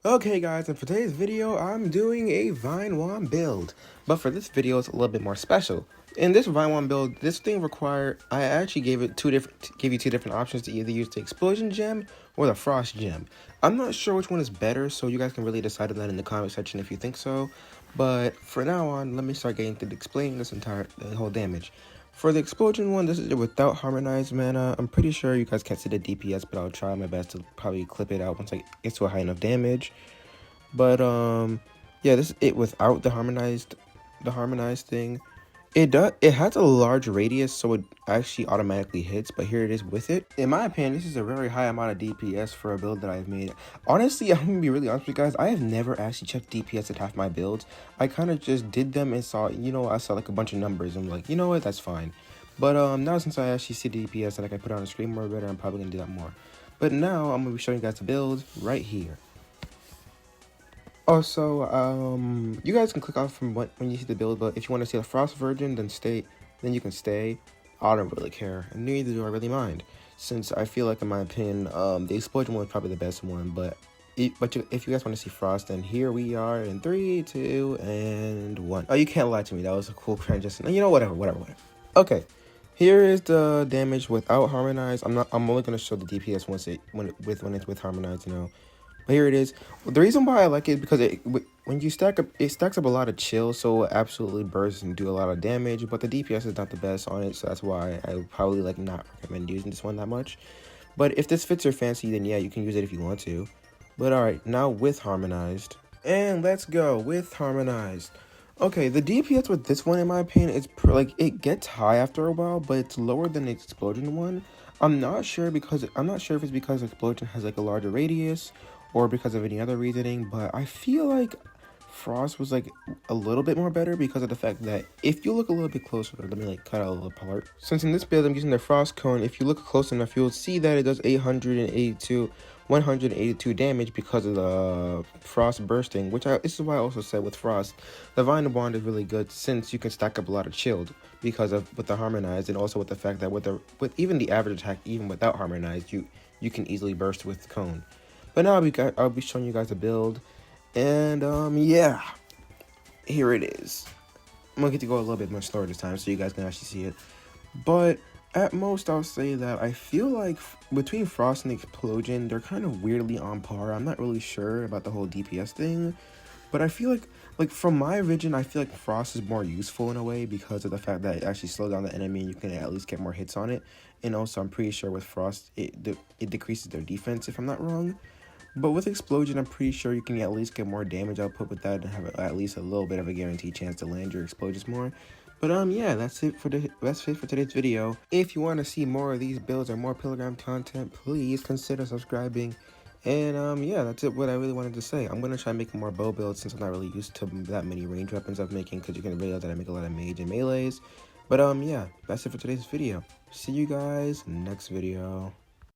Okay guys, and for today's video, I'm doing a Vine Wand build. But for this video, it's a little bit more special. In this Vine Wand build, I actually gave you two different options to either use the Explosion Gem or the Frost Gem. I'm not sure which one is better, so you guys can really decide that in the comment section if you think so. But for now on, let me start getting to explaining the whole damage. For the Explosion one, this is without Harmonize mana. I'm pretty sure you guys can't see the DPS, but I'll try my best to probably clip it out once I get to a high enough damage. But yeah, this is it without the harmonized thing. It has a large radius, so it actually automatically hits, but here it is with it. In my opinion, this is a very high amount of DPS for a build that I've made. Honestly, I'm gonna be really honest with you guys, I have never actually checked DPS at half my builds. I kind of just did them and saw, I saw like a bunch of numbers. I'm like, you know what, that's fine. But now since I actually see the DPS and I can put it on the screen more better, I'm probably gonna do that more. But now I'm gonna be showing you guys the build right here. Also, you guys can click off from when you see the build, but if you want to see the Frost version, then you can stay. I don't really care, and neither do I really mind, since I feel like, in my opinion, the Explosion one is probably the best one. But if you guys want to see Frost, then here we are in 3, 2, and 1. Oh, you can't lie to me. That was a cool transition. You know, whatever. Okay, here is the damage without Harmonize. I'm only gonna show the DPS when it's with Harmonize, But here it is. Well, the reason why I like it is because when you it stacks up a lot of chill, so it absolutely bursts and do a lot of damage. But the DPS is not the best on it, so that's why I would probably not recommend using this one that much. But if this fits your fancy, then yeah, you can use it if you want to. But alright, now with Harmonized. And let's go with Harmonized. Okay, the DPS with this one, in my opinion, it gets high after a while, but it's lower than the Explosion one. I'm not sure if it's because Explosion has like a larger radius or because of any other reasoning, but I feel like Frost was like a little bit more better because of the fact that if you look a little bit closer, let me cut out a little part. Since in this build I'm using the Frost Cone, if you look close enough, you'll see that it does 182 damage because of the Frost bursting, this is why I also said with Frost, the Vine Wand is really good since you can stack up a lot of chilled with the Harmonized, and also with the fact that with even the average attack, even without Harmonized, you can easily burst with Cone. But now I'll be showing you guys a build, and yeah, here it is. I'm gonna get to go a little bit much slower this time so you guys can actually see it. But at most, I'll say that I feel like between Frost and Explosion, they're kind of weirdly on par. I'm not really sure about the whole DPS thing, but I feel like from my vision, I feel like Frost is more useful in a way because of the fact that it actually slows down the enemy and you can at least get more hits on it. And also, I'm pretty sure with Frost, it decreases their defense if I'm not wrong. But with Explosion, I'm pretty sure you can at least get more damage output with that and have at least a little bit of a guaranteed chance to land your explosions more. But yeah, that's it for today's video. If you want to see more of these builds or more Pilgrim content, please consider subscribing. And yeah, that's it. What I really wanted to say. I'm gonna try making more bow builds since I'm not really used to that many range weapons I'm making, because you can realize that I make a lot of mage and melees. But yeah, that's it for today's video. See you guys next video.